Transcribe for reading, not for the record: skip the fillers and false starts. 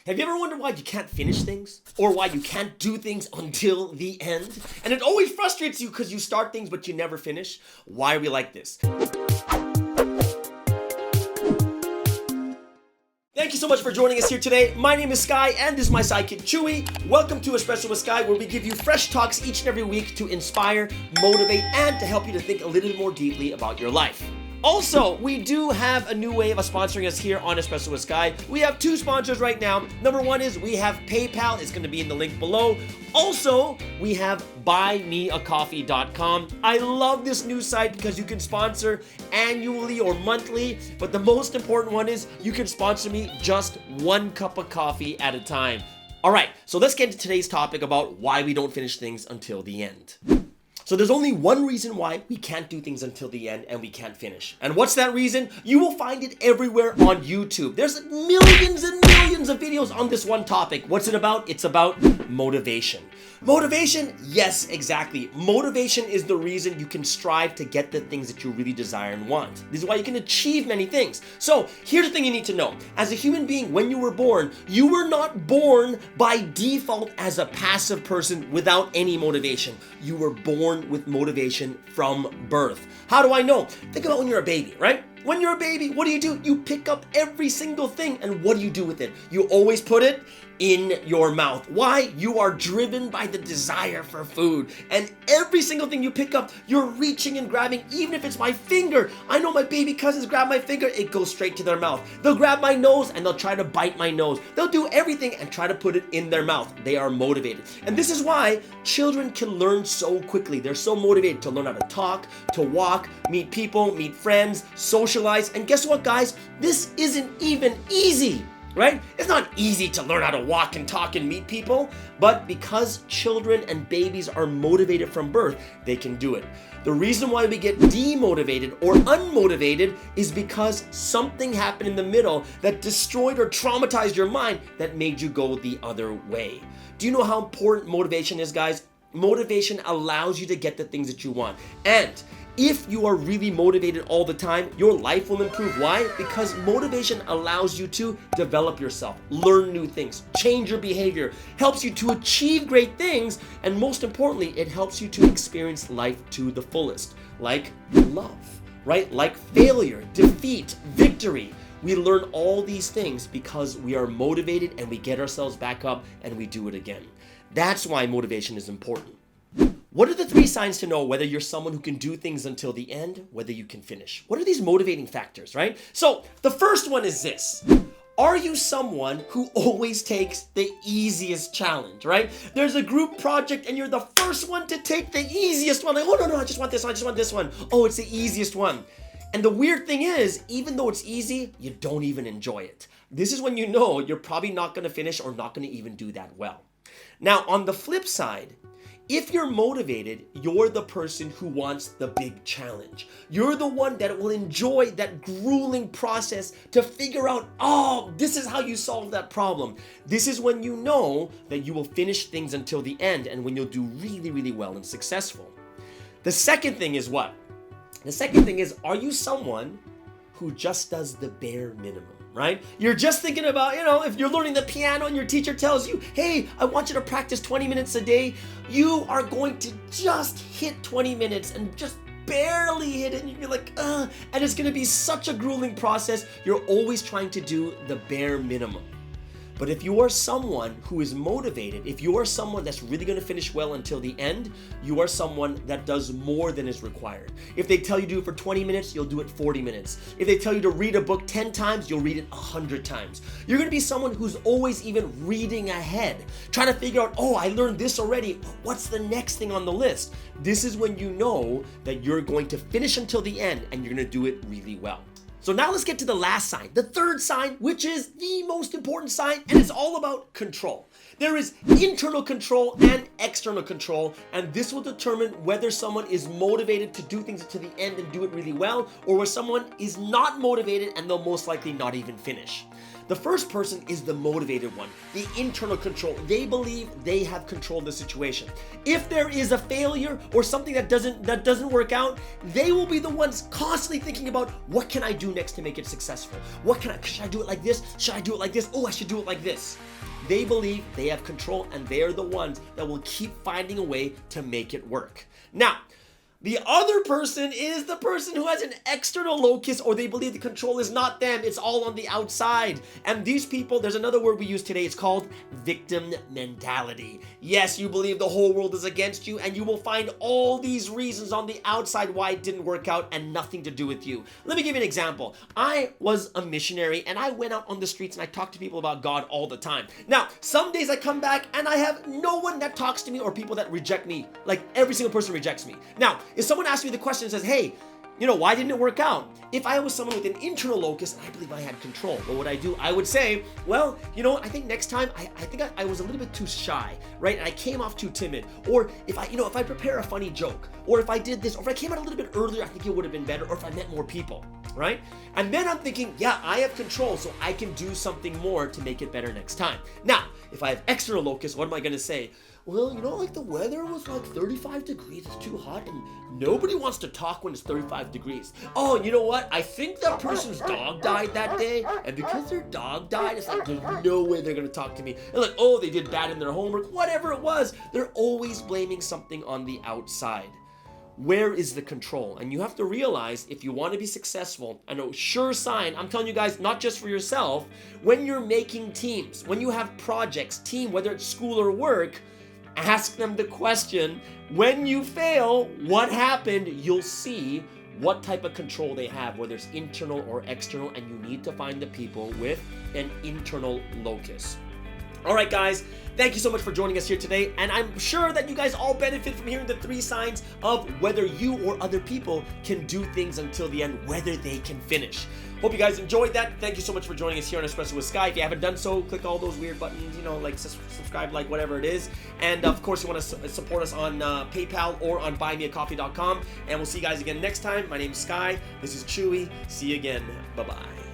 Have you ever wondered why you can't finish things? Or why you can't do things until the end? And it always frustrates you because you start things but you never finish. Why are we like this? Thank you so much for joining us here today. My name is Sky and this is my sidekick Chewy. Welcome to Espresso with Sky, where we give you fresh talks each and every week to inspire, motivate, and to help you to think a little more deeply about your life. Also, we do have a new way of sponsoring us here on Espresso with Sky. We have two sponsors right now. Number one is we have PayPal. It's going to be in the link below. Also, we have buymeacoffee.com. I love this new site because you can sponsor annually or monthly, but the most important one is you can sponsor me just one cup of coffee at a time. All right, so let's get into today's topic about why we don't finish things until the end. So there's only one reason why we can't do things until the end and we can't finish. And what's that reason? You will find it everywhere on YouTube. There's millions and millions of videos on this one topic. What's it about? It's about motivation. Motivation? Yes, exactly. Motivation is the reason you can strive to get the things that you really desire and want. This is why you can achieve many things. So here's the thing you need to know. As a human being, when you were not born by default as a passive person without any motivation. You were born with motivation from birth. How do I know? Think about when you're a baby, right? When you're a baby, what do? You pick up every single thing, and what do you do with it? You always put it in your mouth. Why? You are driven by the desire for food. And every single thing you pick up, you're reaching and grabbing, even if it's my finger. I know my baby cousins grab my finger, it goes straight to their mouth. They'll grab my nose and they'll try to bite my nose. They'll do everything and try to put it in their mouth. They are motivated. And this is why children can learn so quickly. They're so motivated to learn how to talk, to walk, meet people, meet friends, socialize. And guess what, guys? This isn't even easy. Right? It's not easy to learn how to walk and talk and meet people, but because children and babies are motivated from birth, they can do it. The reason why we get demotivated or unmotivated is because something happened in the middle that destroyed or traumatized your mind that made you go the other way. Do you know how important motivation is, guys? Motivation allows you to get the things that you want. And if you are really motivated all the time, your life will improve. Why? Because motivation allows you to develop yourself, learn new things, change your behavior, helps you to achieve great things, and most importantly, it helps you to experience life to the fullest, like love, right? Like failure, defeat, victory. We learn all these things because we are motivated and we get ourselves back up and we do it again. That's why motivation is important. What are the 3 signs to know whether you're someone who can do things until the end, whether you can finish? What are these motivating factors, right? So the first one is this. Are you someone who always takes the easiest challenge, right? There's a group project and you're the first one to take the easiest one. Like, oh, no, I just want this one, I just want this one. Oh, it's the easiest one. And the weird thing is, even though it's easy, you don't even enjoy it. This is when you know you're probably not going to finish or not going to even do that well. Now, on the flip side, if you're motivated, you're the person who wants the big challenge. You're the one that will enjoy that grueling process to figure out, oh, this is how you solve that problem. This is when you know that you will finish things until the end and when you'll do really, really well and successful. The second thing is what? The second thing is, are you someone who just does the bare minimum? Right? You're just thinking about, if you're learning the piano and your teacher tells you, hey, I want you to practice 20 minutes a day, you are going to just hit 20 minutes and just barely hit it, and you're like, and it's going to be such a grueling process. You're always trying to do the bare minimum. But if you are someone who is motivated, if you are someone that's really going to finish well until the end, you are someone that does more than is required. If they tell you to do it for 20 minutes, you'll do it 40 minutes. If they tell you to read a book 10 times, you'll read it 100 times. You're going to be someone who's always even reading ahead, trying to figure out, oh, I learned this already. What's the next thing on the list? This is when you know that you're going to finish until the end and you're going to do it really well. So now let's get to the last sign, the third sign, which is the most important sign, and it's all about control. There is internal control and external control, and this will determine whether someone is motivated to do things to the end and do it really well, or where someone is not motivated and they'll most likely not even finish. The first person is the motivated one, the internal control. They believe they have control of the situation. If there is a failure or something that doesn't work out, they will be the ones constantly thinking about, what can I do next to make it successful? Should I do it like this? Should I do it like this? Oh, I should do it like this. They believe they have control, and they are the ones that will keep finding a way to make it work. Now, the other person is the person who has an external locus, or they believe the control is not them, it's all on the outside. And these people, there's another word we use today, it's called victim mentality. Yes, you believe the whole world is against you, and you will find all these reasons on the outside why it didn't work out and nothing to do with you. Let me give you an example. I was a missionary, and I went out on the streets and I talked to people about God all the time. Now, some days I come back and I have no one that talks to me, or people that reject me. Like, every single person rejects me. Now, if someone asks me the question and says, hey, why didn't it work out? If I was someone with an internal locus, I believe I had control. What would I do? I would say, well, I think next time, I think I was a little bit too shy, right? And I came off too timid. Or if I prepare a funny joke, or if I did this, or if I came out a little bit earlier, I think it would have been better, or if I met more people, right? And then I'm thinking, yeah, I have control, so I can do something more to make it better next time. Now, if I have external locus, what am I going to say? Well, like the weather was like 35 degrees, it's too hot, and nobody wants to talk when it's 35 degrees. Oh, you know what? I think that person's dog died that day, and because their dog died, it's like there's no way they're gonna talk to me. And like, oh, they did bad in their homework, whatever it was. They're always blaming something on the outside. Where is the control? And you have to realize, if you want to be successful, and a sure sign, I'm telling you guys, not just for yourself, when you're making teams, when you have projects, whether it's school or work, ask them the question, when you fail, what happened? You'll see what type of control they have, whether it's internal or external, and you need to find the people with an internal locus. All right, guys, thank you so much for joining us here today, and I'm sure that you guys all benefit from hearing the 3 signs of whether you or other people can do things until the end, whether they can finish. Hope you guys enjoyed that. Thank you so much for joining us here on Espresso with Sky. If you haven't done so, click all those weird buttons, like subscribe, like whatever it is. And of course, you want to support us on PayPal or on buymeacoffee.com. And we'll see you guys again next time. My name is Sky. This is Chewy. See you again. Bye-bye.